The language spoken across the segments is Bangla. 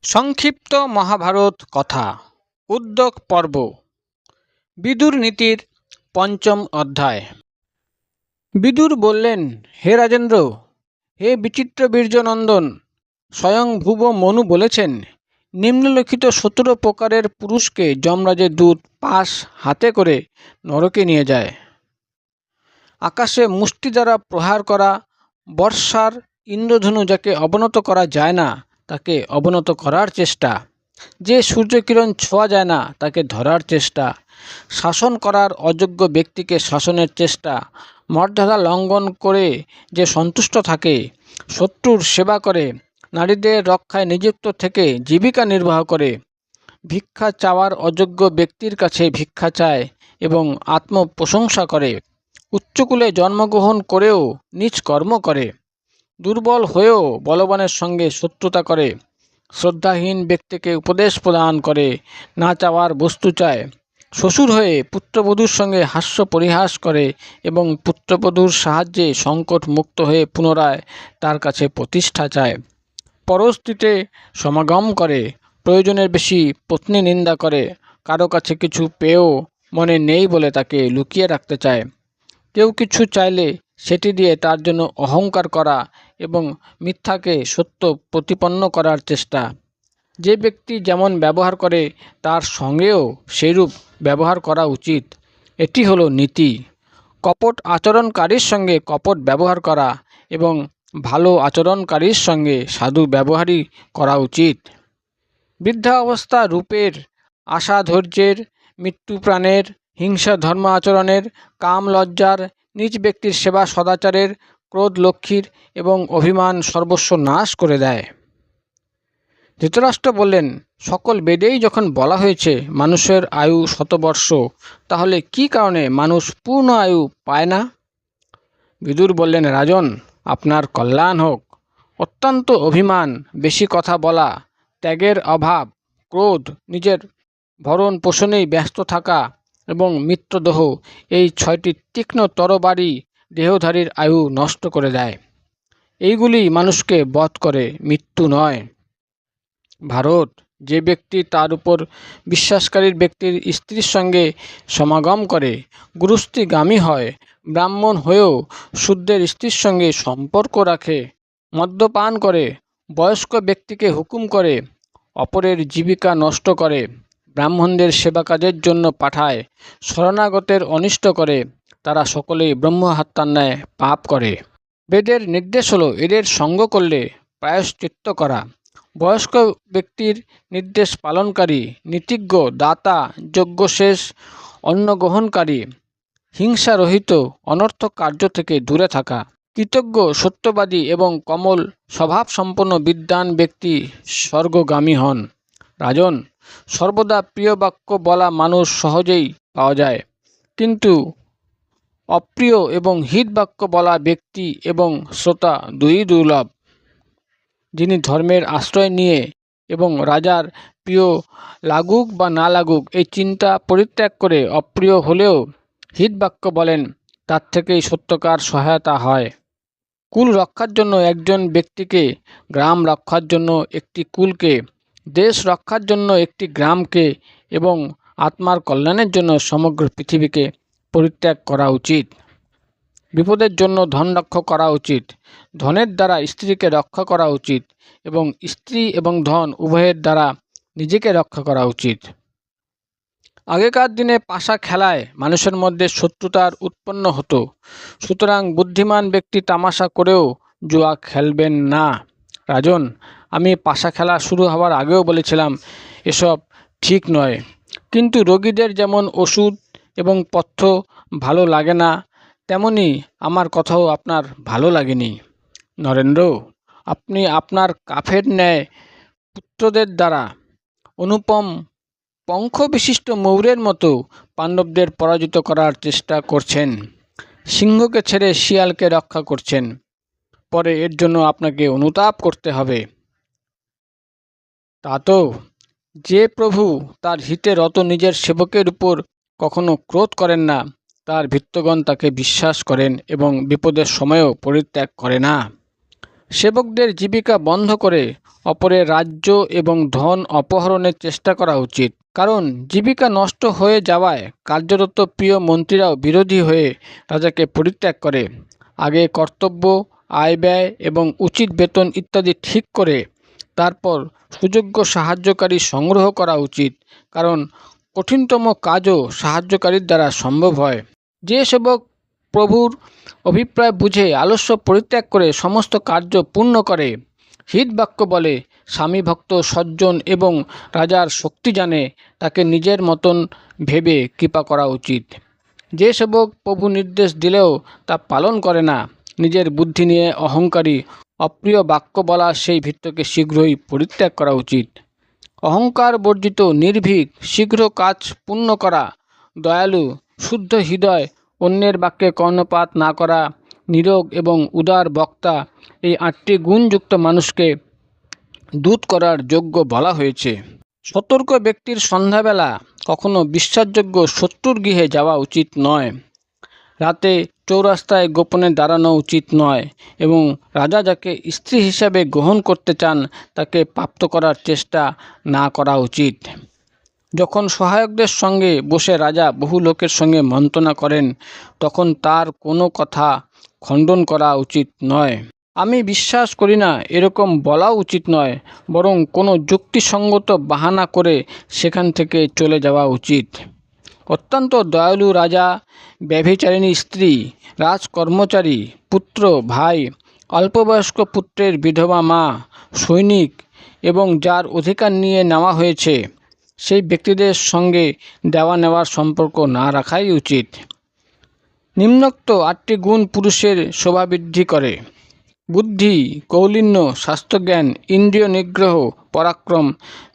সংক্ষিপ্ত মহাভারত কথা উদ্যোগ পর্ব বিদুর নীতির পঞ্চম অধ্যায়। বিদুর বললেন, হে রাজেন্দ্র, হে বিচিত্র বীর্যনন্দন, স্বয়ং ভুব মনু বলেছেন, নিম্নলিখিত 17 প্রকারের পুরুষকে যমরাজের দূত পাশ হাতে করে নরকে নিয়ে যায়। আকাশে মুষ্টি দ্বারা প্রহার করা, বর্ষার ইন্দ্রধনু যাকে অবনত করা যায় না তাকে অবনত করার চেষ্টা, যে সূর্যকিরণ ছোঁয়া যায় না তাকে ধরার চেষ্টা, শাসন করার অযোগ্য ব্যক্তিকে শাসনের চেষ্টা, মর্যাদা লঙ্ঘন করে যে সন্তুষ্ট থাকে, শত্রুর সেবা করে, নারীদের রক্ষায় নিযুক্ত থেকে জীবিকা নির্বাহ করে, ভিক্ষা চাওয়ার অযোগ্য ব্যক্তির কাছে ভিক্ষা চায় এবং আত্মপ্রশংসা করে, উচ্চকুলে জন্মগ্রহণ করেও নিজ কর্ম করে, দুর্বল হয়েও বলবানের সঙ্গে শত্রুতা করে, শ্রদ্ধাহীন ব্যক্তিকে উপদেশ প্রদান করে, না চাওয়ার বস্তু চায়, শ্বশুর হয়ে পুত্রবধূর সঙ্গে হাস্য পরিহাস করে এবং পুত্রবধূর সাহায্যে সংকট মুক্ত হয়ে পুনরায় তার কাছে প্রতিষ্ঠা চায়, পরস্ত্রীতে সমাগম করে, প্রয়োজনের বেশি পত্নী নিন্দা করে, কারো কাছে কিছু পেয়েও মনে নেই বলে তাকে লুকিয়ে রাখতে চায়, কেউ কিছু চাইলে সেটি দিয়ে তার জন্য অহংকার করা এবং মিথ্যাকে সত্য প্রতিপন্ন করার চেষ্টা, যে ব্যক্তি যেমন ব্যবহার করে তার সঙ্গেও সেইরূপ ব্যবহার করা উচিত, এটি হলো নীতি। কপট আচরণকারীর সঙ্গে কপট ব্যবহার করা এবং ভালো আচরণকারীর সঙ্গে সাধু ব্যবহারই করা উচিত। বৃদ্ধাবস্থা রূপের, আশা ধৈর্যের, মৃত্যু প্রাণের, হিংসা ধর্ম আচরণের, কাম লজ্জার, নিজ ব্যক্তির সেবা সদাচারের, ক্রোধ লক্ষ্মীর এবং অভিমান সর্বস্ব নাশ করে দেয়। ধৃতরাষ্ট্র বললেন, সকল বেদেই যখন বলা হয়েছে মানুষের আয়ু 100 বর্ষ, তাহলে কি কারণে মানুষ পূর্ণ আয়ু পায় না? বিদুর বললেন, রাজন, আপনার কল্যাণ হোক। অত্যন্ত অভিমান, বেশি কথা বলা, ত্যাগের অভাব, ক্রোধ, নিজের ভরণ পোষণেই ব্যস্ত থাকা এবং মিত্রদোহ, এই 6টি তীক্ষ্ণ তরবারি দেহধারীর আয়ু নষ্ট করে দেয়। এইগুলি মানুষকে বধ করে, মৃত্যু নয়। ভারত, যে ব্যক্তি তার উপর বিশ্বাসকারীর ব্যক্তির স্ত্রীর সঙ্গে সমাগম করে, গুরুস্ত্রীগামী হয়, ব্রাহ্মণ হয়েও শূদ্রের স্ত্রীর সঙ্গে সম্পর্ক রাখে, মদ্যপান করে, বয়স্ক ব্যক্তিকে হুকুম করে, অপরের জীবিকা নষ্ট করে, ব্রাহ্মণদের সেবা কাজের জন্য পাঠায়, শরণাগতের অনিষ্ট করে, তারা সকলেই ব্রহ্মহত্যার ন্যায় পাপ করে। বেদের নির্দেশ হলো এদের সঙ্গ করলে প্রায়শ্চিত্ত করা। বয়স্ক ব্যক্তির নির্দেশ পালনকারী, নীতিজ্ঞ, দাতা, যজ্ঞশেষ, অন্ন গ্রহণকারী, হিংসারহিত, অনর্থক কার্য থেকে দূরে থাকা, কৃতজ্ঞ, সত্যবাদী এবং কমল স্বভাবসম্পন্ন বিদ্বান ব্যক্তি স্বর্গগামী হন। রাজন, সর্বদা প্রিয় বাক্য বলা মানুষ সহজেই পাওয়া যায়, কিন্তু অপ্রিয় এবং হিত বাক্য বলা ব্যক্তি এবং শ্রোতা দুই দুর্লভ। যিনি ধর্মের আশ্রয় নিয়ে এবং রাজার প্রিয় লাগুক বা না লাগুক এই চিন্তা পরিত্যাগ করে অপ্রিয় হলেও হিত বাক্য বলেন, তার থেকেই সত্যকার সহায়তা হয়। কুল রক্ষার জন্য একজন ব্যক্তিকে, গ্রাম রক্ষার জন্য একটি কুলকে, দেশ রক্ষার জন্য একটি গ্রামকে এবং আত্মার কল্যাণের জন্য সমগ্র পৃথিবীকে পরিত্যাগ করা উচিত। বিপদের জন্য ধন রক্ষা করা উচিত, ধনের দ্বারা স্ত্রীকে রক্ষা করা উচিত এবং স্ত্রী এবং ধন উভয়ের দ্বারা নিজেকে রক্ষা করা উচিত। আগেকার দিনে পাশা খেলায় মানুষের মধ্যে শত্রুতার উৎপন্ন হতো, সুতরাং বুদ্ধিমান ব্যক্তি তামাশা করেও জুয়া খেলবেন না। রাজন, আমি পাশা খেলা শুরু হওয়ার আগেও বলেছিলাম এসব ঠিক নয়, কিন্তু রোগীদের যেমন ওষুধ এবং পথ্য ভালো লাগে না, তেমনি আমার কথাও আপনার ভালো লাগেনি। নরেন্দ্র, আপনি আপনার কাফের ন্যায় পুত্রদের দ্বারা অনুপম পঙ্খ বিশিষ্ট ময়ূরের মতো পাণ্ডবদের পরাজিত করার চেষ্টা করছেন, সিংহকে ছেড়ে শিয়ালকে রক্ষা করছেন, পরে এর জন্য আপনাকে অনুতাপ করতে হবে। তা তো, যে প্রভু তার হিতে রত নিজের সেবকের উপর কখনো ক্রোধ করেন না, তার ভৃত্যগণ তাকে বিশ্বাস করেন এবং বিপদের সময়ও পরিত্যাগ করে না। সেবকদের জীবিকা বন্ধ করে অপরের রাজ্য এবং ধন অপহরণের চেষ্টা করা উচিত। কারণ জীবিকা নষ্ট হয়ে যাওয়ায় কার্যরত প্রিয় মন্ত্রীরাও বিরোধী হয়ে রাজাকে পরিত্যাগ করে। আগে কর্তব্য, আয় ব্যয় এবং উচিত বেতন ইত্যাদি ঠিক করে তারপর সুযোগ্য সাহায্যকারী সংগ্রহ করা উচিত। কারণ কঠিনতম কাজও সাহায্যকারীর দ্বারা সম্ভব হয়। যে সেবক প্রভুর অভিপ্রায় বুঝে আলস্য পরিত্যাগ করে সমস্ত কার্য পূর্ণ করে, হিত বাক্য বলে, স্বামী ভক্ত, সজ্জন এবং রাজার শক্তি জানে, তাকে নিজের মতন ভেবে কৃপা করা উচিত। যে সেবক প্রভু নির্দেশ দিলেও তা পালন করে না, নিজের বুদ্ধি নিয়ে অহংকারী, অপ্রিয় বাক্য বলা সেই ভৃত্যকে শীঘ্রই পরিত্যাগ করা উচিত। অহংকার বর্জিত, নির্ভীক, শীঘ্র কাজ পূর্ণ করা, দয়ালু, শুদ্ধ হৃদয়, অন্যের বাক্যে কর্ণপাত না করা, নীরোগ এবং উদার বক্তা, এই 8টি গুণযুক্ত মানুষকে দূত করার যোগ্য বলা হয়েছে। সতর্ক ব্যক্তির সন্ধ্যাবেলা কখনো বিশ্বাসযোগ্য শত্রুর গৃহে যাওয়া উচিত নয়। রাতে চৌরাস্তায় গোপনে দাঁড়ানো উচিত নয় এবং রাজা যাকে স্ত্রী হিসাবে গ্রহণ করতে চান তাকে প্রাপ্ত করার চেষ্টা না করা উচিত। যখন সহায়কদের সঙ্গে বসে রাজা বহু লোকের সঙ্গে মন্ত্রণা করেন, তখন তার কোনো কথা খণ্ডন করা উচিত নয়। আমি বিশ্বাস করি না এরকম বলাও উচিত নয়, বরং কোনো যুক্তিসঙ্গত বাহানা করে সেখান থেকে চলে যাওয়া উচিত। অত্যন্ত দয়ালু রাজা, ব্যভিচারিণী স্ত্রী, রাজকর্মচারী, পুত্র, ভাই, অল্পবয়স্ক পুত্রের বিধবা মা, সৈনিক এবং যার অধিকার নিয়ে নেওয়া হয়েছে সেই ব্যক্তিদের সঙ্গে দেওয়া নেওয়ার সম্পর্ক না রাখাই উচিত। নিম্নোক্ত 8টি গুণ পুরুষের শোভাবৃদ্ধি করে: বুদ্ধি, কৌলীন্য, স্বাস্থ্যজ্ঞান, ইন্দ্রিয় নিগ্রহ, পরাক্রম,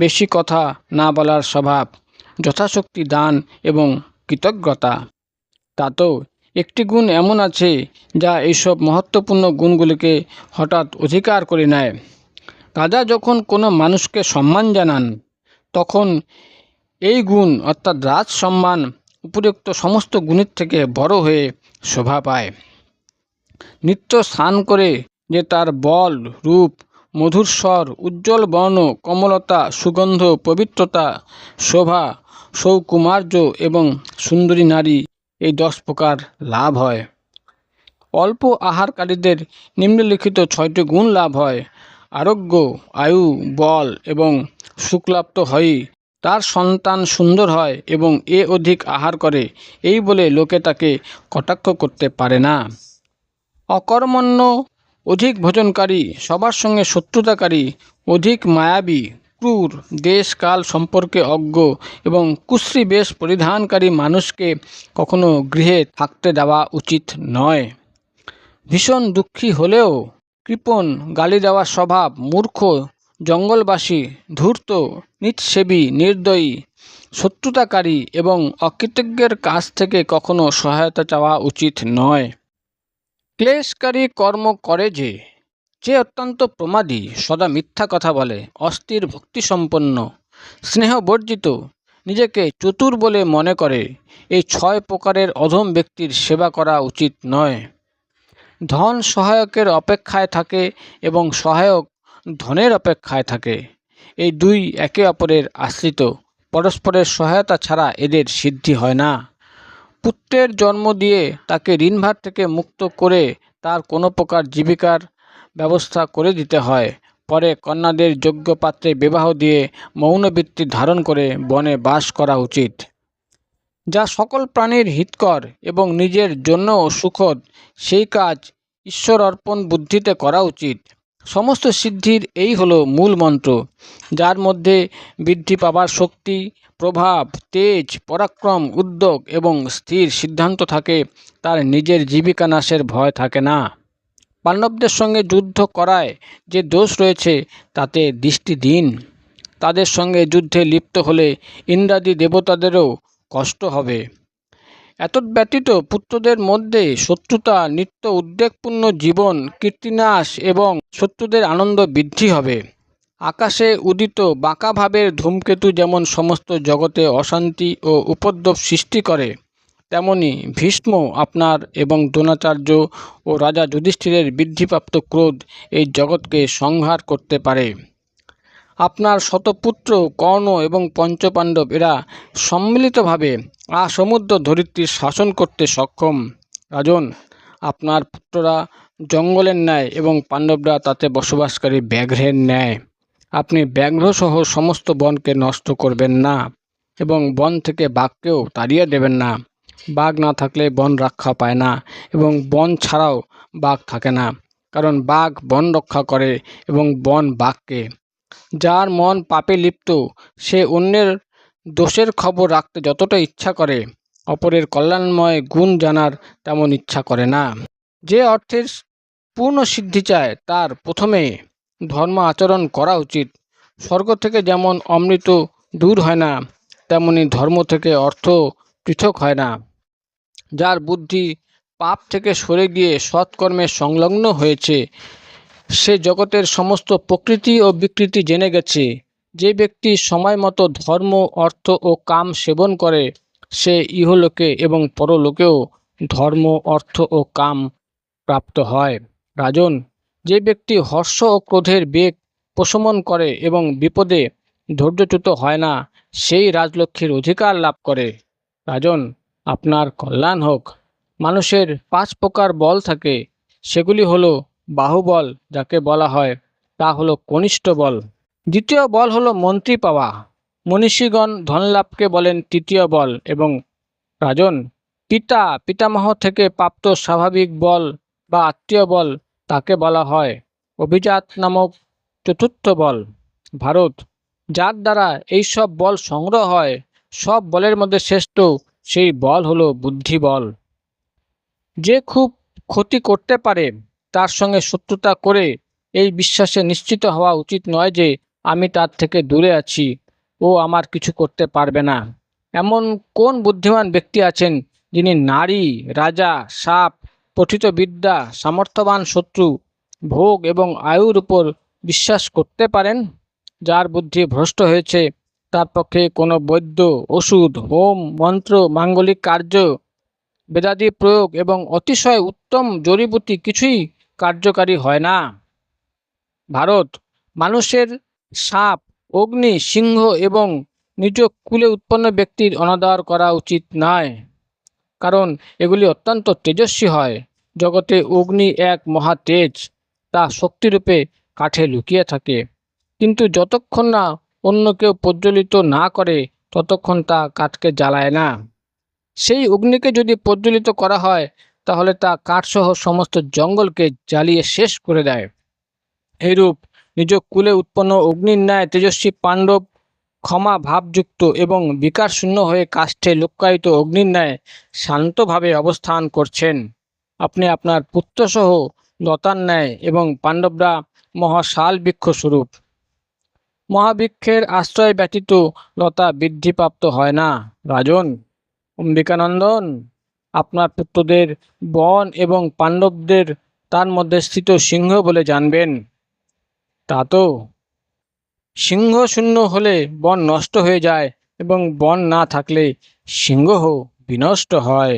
বেশি কথা না বলার স্বভাব, যথাশক্তি দান এবং কৃতজ্ঞতা। তাতেও একটি গুণ এমন আছে যা এইসব মহত্বপূর্ণ গুণগুলিকে হঠাৎ অধিকার করে নেয়। রাজা যখন কোনো মানুষকে সম্মান জানান, তখন এই গুণ অর্থাৎ রাজ সম্মান উপরিউক্ত সমস্ত গুণের থেকে বড় হয়ে শোভা পায়। নিত্য স্নান করে যে তার বল, রূপ, মধুর স্বর, উজ্জ্বল বর্ণ, কমলতা, সুগন্ধ, পবিত্রতা, শোভা, সৌকুমার্য এবং সুন্দরী নারী, এই 10 প্রকার লাভ হয়। অল্প আহারকারীদের নিম্নলিখিত 6টি গুণ লাভ হয়: আরোগ্য, আয়ু, বল এবং সুখলাপ্ত হয়ই। তার সন্তান সুন্দর হয় এবং এ অধিক আহার করে, এই বলে লোকে তাকে কটাক্ষ করতে পারে না। অকর্মণ্য, অধিক ভোজনকারী, সবার সঙ্গে শত্রুতাকারী, অধিক মায়াবী, ক্রূর, দেশ কাল সম্পর্কে অজ্ঞ এবং কুশ্রী বেশ পরিধানকারী মানুষকে কখনো গৃহে থাকতে দেওয়া উচিত নয়। ভীষণ দুঃখী হলেও কৃপণ, গালি দেওয়ার স্বভাব, মূর্খ, জঙ্গলবাসী, ধূর্ত, নিঃসেবী, নির্দয়ী, শত্রুতাকারী এবং অকৃতজ্ঞের কাছ থেকে কখনো সহায়তা চাওয়া উচিত নয়। ক্লেশকারী কর্ম করে যে অত্যন্ত প্রমাদী, সদা মিথ্যা কথা বলে, অস্থির, ভক্তিসম্পন্ন, স্নেহবর্জিত, নিজেকে চতুর বলে মনে করে, এই 6 প্রকারের অধম ব্যক্তির সেবা করা উচিত নয়। ধন সহায়কের অপেক্ষায় থাকে এবং সহায়ক ধনের অপেক্ষায় থাকে। এই দুই একে অপরের আশ্রিত, পরস্পরের সহায়তা ছাড়া এদের সিদ্ধি হয় না। পুত্রের জন্ম দিয়ে তাকে ঋণভার থেকে মুক্ত করে তার কোনো প্রকার জীবিকার ব্যবস্থা করে দিতে হয়। পরে কন্যাদের যোগ্য পাত্রে বিবাহ দিয়ে মৌনবৃত্তি ধারণ করে বনে বাস করা উচিত। যা সকল প্রাণীর হিতকর এবং নিজের জন্যও সুখদ, সেই কাজ ঈশ্বর অর্পণ বুদ্ধিতে করা উচিত। সমস্ত সিদ্ধির এই হলো মূল মন্ত্র, যার মধ্যে বৃদ্ধি পাবার শক্তি, প্রভাব, তেজ, পরাক্রম, উদ্যোগ এবং স্থির সিদ্ধান্ত থাকে। তার নিজের জীবিকা নাশের ভয় থাকে না। পাণ্ডবদের সঙ্গে যুদ্ধ করায় যে দোষ রয়েছে তাতে দৃষ্টি দিন। তাদের সঙ্গে যুদ্ধে লিপ্ত হলে ইন্দ্রাদি দেবতাদেরও কষ্ট হবে। এতদ্ব্যতীত পুত্রদের মধ্যে শত্রুতা, নিত্য উদ্বেগপূর্ণ জীবন, কীর্তিনাশ এবং শত্রুদের আনন্দ বৃদ্ধি হবে। আকাশে উদিত বাঁকা ভাবের ধূমকেতু যেমন সমস্ত জগতে অশান্তি ও উপদ্রব সৃষ্টি করে, তেমনি ভীষ্ম আপনার এবং দ্রোণাচার্য ও রাজা যুধিষ্ঠিরের বৃদ্ধিপ্রাপ্ত ক্রোধ এই জগৎকে সংহার করতে পারে। আপনার শতপুত্র কর্ণ এবং পঞ্চপাণ্ডব এরা সম্মিলিতভাবে সমুদ্র ধরিত্রীর শাসন করতে সক্ষম। রাজন, আপনার পুত্ররা জঙ্গলের ন্যায় এবং পাণ্ডবরা তাতে বসবাসকারী ব্যাঘ্রের ন্যায়। আপনি ব্যাঘ্রসহ সমস্ত বনকে নষ্ট করবেন না এবং বন থেকে বাঘকেও তাড়িয়ে দেবেন না। বাঘ না থাকলে বন রক্ষা পায় না এবং বন ছাড়াও বাঘ থাকে না, কারণ বাঘ বন রক্ষা করে এবং বন বাঘকে। যার মন পাপে লিপ্ত সে অন্যের দোষের খবর রাখতে যতটা ইচ্ছা করে, অপরের কল্যাণময় গুণ জানার তেমন ইচ্ছা করে না। যে অর্থের পূর্ণ সিদ্ধি চায় তার প্রথমে ধর্ম আচরণ করা উচিত। স্বর্গ থেকে যেমন অমৃত দূর হয় না, তেমনি ধর্ম থেকে অর্থ পৃথক হয় না। যার বুদ্ধি পাপ থেকে সরে গিয়ে সৎকর্মে সংলগ্ন হয়েছে সে জগতের সমস্ত প্রকৃতি ও বিকৃতি জেনে গেছে। যে ব্যক্তি সময় মতো ধর্ম, অর্থ ও কাম সেবন করে সে ইহলোকে এবং পরলোকেও ধর্ম, অর্থ ও কাম প্রাপ্ত হয়। রাজন, যে ব্যক্তি হর্ষ ও ক্রোধের বেগ প্রশমন করে এবং বিপদে ধৈর্যচ্যুত হয় না সেই রাজলক্ষ্মীর অধিকার লাভ করে। রাজন, আপনার কল্যাণ হোক। মানুষের 5 প্রকার বল থাকে, সেগুলি হলো বাহুবল যাকে বলা হয়, তা হলো কনিষ্ঠ বল। দ্বিতীয় বল হলো মন্ত্রী পাওয়া। মনীষীগণ ধনলাভকে বলেন তৃতীয় বল। এবং রাজন, পিতামহ থেকে প্রাপ্ত স্বাভাবিক বল বা আত্মীয় বল তাকে বলা হয় অভিজাত নামক চতুর্থ বল। ভারত, যার দ্বারা এইসব বল সংগ্রহ হয়, সব বলের মধ্যে শ্রেষ্ঠ সেই বল হলো বুদ্ধি বল। যে খুব ক্ষতি করতে পারে তার সঙ্গে শত্রুতা করে এই বিশ্বাসে নিশ্চিত হওয়া উচিত নয় যে আমি তার থেকে দূরে আছি, ও আমার কিছু করতে পারবে না। এমন কোন বুদ্ধিমান ব্যক্তি আছেন যিনি নারী, রাজা, সাপ, পঠিত বিদ্যা, সামর্থ্যবান শত্রু, ভোগ এবং আয়ুর উপর বিশ্বাস করতে পারেন? যার বুদ্ধি ভ্রষ্ট হয়েছে তার পক্ষে কোনো বৈদ্য, ওষুধ, হোম, মন্ত্র, মাঙ্গলিক কার্য, বেদাদি প্রয়োগ এবং অতিশয় উত্তম জড়িবুটি কিছুই কার্যকারী হয় না। ভারত, মানুষের সাপ, অগ্নি, সিংহ এবং নিজ কুলে উৎপন্ন ব্যক্তির অনাদর করা উচিত নয়, কারণ এগুলি অত্যন্ত তেজস্বী হয়। জগতে অগ্নি এক মহা তেজ, তা শক্তিরূপে কাঠে লুকিয়ে থাকে, কিন্তু যতক্ষণ না অন্য কেউ প্রজ্বলিত না করে ততক্ষণ তা কাঠকে জ্বালায় না। সেই অগ্নিকে যদি প্রজ্বলিত করা হয় তাহলে তা কাঠসহ সমস্ত জঙ্গলকে জ্বালিয়ে শেষ করে দেয়। এইরূপ নিজ কুলে উৎপন্ন অগ্নির ন্যায় তেজস্বী পাণ্ডব ক্ষমা ভাবযুক্ত এবং বিকারশূন্য হয়ে কাষ্ঠে লুক্কায়িত অগ্নির ন্যায় শান্তভাবে অবস্থান করছেন। আপনি আপনার পুত্রসহ লতার ন্যায় এবং পাণ্ডবরা মহাশাল বৃক্ষ স্বরূপ। মহাবৃক্ষের আশ্রয় ব্যতীত লতা বৃদ্ধিপ্রাপ্ত হয় না। রাজন, অম্বিকানন্দন, আপনার পুত্রদের বন এবং পাণ্ডবদের তার মধ্যে স্থিত সিংহ বলে জানবেন। তা তো সিংহ শূন্য হলে বন নষ্ট হয়ে যায় এবং বন না থাকলে সিংহ বিনষ্ট হয়।